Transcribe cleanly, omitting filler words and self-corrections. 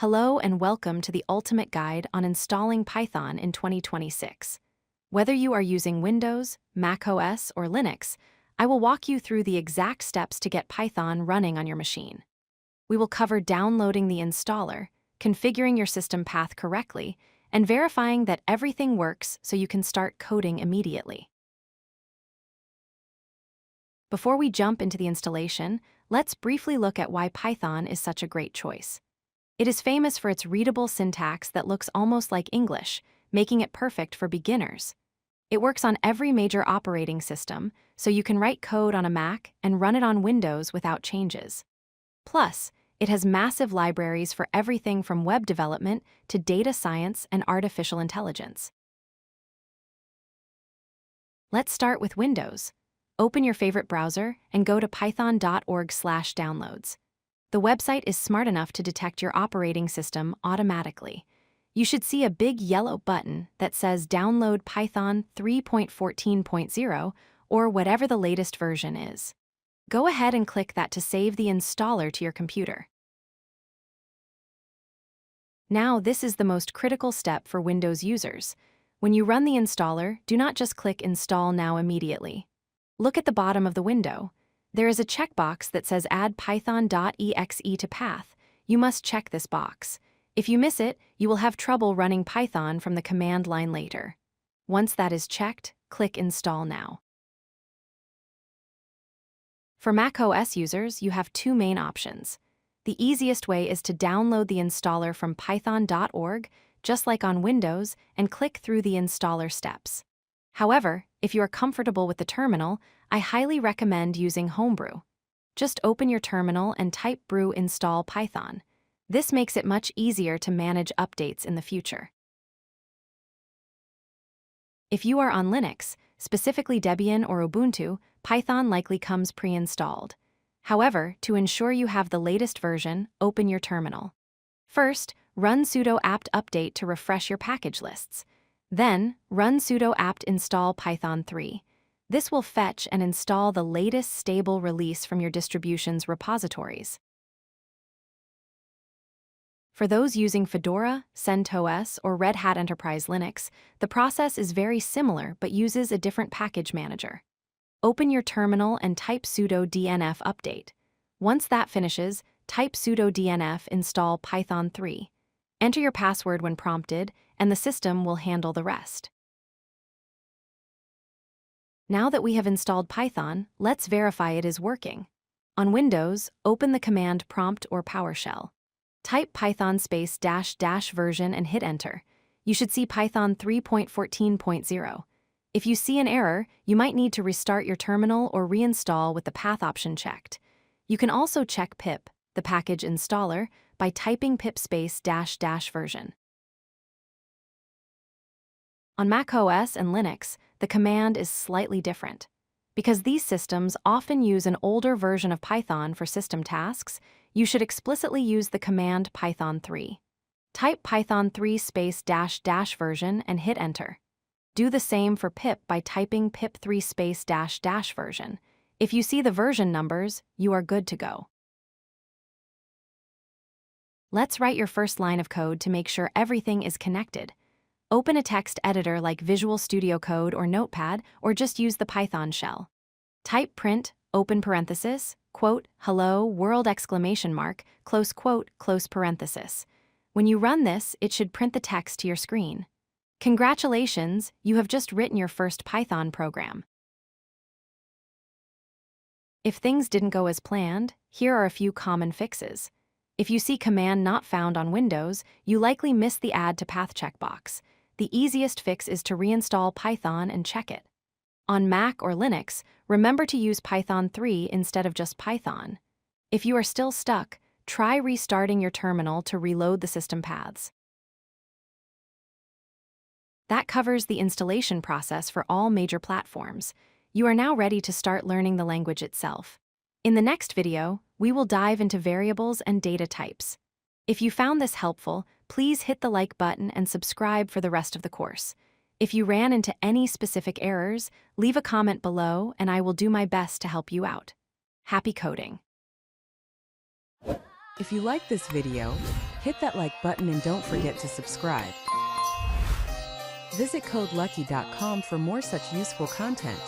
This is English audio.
Hello and welcome to the ultimate guide on installing Python in 2026. Whether you are using Windows, macOS, or Linux, I will walk you through the exact steps to get Python running on your machine. We will cover downloading the installer, configuring your system path correctly, and verifying that everything works so you can start coding immediately. Before we jump into the installation, let's briefly look at why Python is such a great choice. It is famous for its readable syntax that looks almost like English, making it perfect for beginners. It works on every major operating system, so you can write code on a Mac and run it on Windows without changes. Plus, it has massive libraries for everything from web development to data science and artificial intelligence. Let's start with Windows. Open your favorite browser and go to python.org/downloads. The website is smart enough to detect your operating system automatically. You should see a big yellow button that says Download Python 3.14.0 or whatever the latest version is. Go ahead and click that to save the installer to your computer. Now, this is the most critical step for Windows users. When you run the installer, do not just click Install Now immediately. Look at the bottom of the window. There is a checkbox that says Add python.exe to path. You must check this box. If you miss it, you will have trouble running Python from the command line later. Once that is checked, click Install Now. For macOS users, you have two main options. The easiest way is to download the installer from python.org, just like on Windows, and click through the installer steps. However, if you are comfortable with the terminal, I highly recommend using Homebrew. Just open your terminal and type brew install Python. This makes it much easier to manage updates in the future. If you are on Linux, specifically Debian or Ubuntu, Python likely comes pre-installed. However, to ensure you have the latest version, open your terminal. First, run sudo apt update to refresh your package lists. Then, run sudo apt install Python 3. This will fetch and install the latest stable release from your distribution's repositories. For those using Fedora, CentOS, or Red Hat Enterprise Linux, the process is very similar but uses a different package manager. Open your terminal and type sudo dnf update. Once that finishes, type sudo dnf install Python 3. Enter your password when prompted, and the system will handle the rest. Now that we have installed Python, let's verify it is working. On Windows, open the command prompt or PowerShell. Type python -- version and hit enter. You should see Python 3.14.0. If you see an error, you might need to restart your terminal or reinstall with the path option checked. You can also check pip, the package installer, by typing pip -- version. On macOS and Linux, the command is slightly different. Because these systems often use an older version of Python for system tasks, you should explicitly use the command Python 3. Type Python 3 -- version and hit enter. Do the same for pip by typing pip 3 -- version. If you see the version numbers, you are good to go. Let's write your first line of code to make sure everything is connected. Open a text editor like Visual Studio Code or Notepad, or just use the Python shell. Type print, open parenthesis, quote, hello, world exclamation mark, close quote, close parenthesis. When you run this, it should print the text to your screen. Congratulations, you have just written your first Python program. If things didn't go as planned, here are a few common fixes. If you see command not found on Windows, you likely missed the add to path checkbox. The easiest fix is to reinstall Python and check it. On Mac or Linux, remember to use Python 3 instead of just Python. If you are still stuck, try restarting your terminal to reload the system paths. That covers the installation process for all major platforms. You are now ready to start learning the language itself. In the next video, we will dive into variables and data types. If you found this helpful, please hit the like button and subscribe for the rest of the course. If you ran into any specific errors, leave a comment below and I will do my best to help you out. Happy coding! If you like this video, hit that like button and don't forget to subscribe. Visit codelucky.com for more such useful content.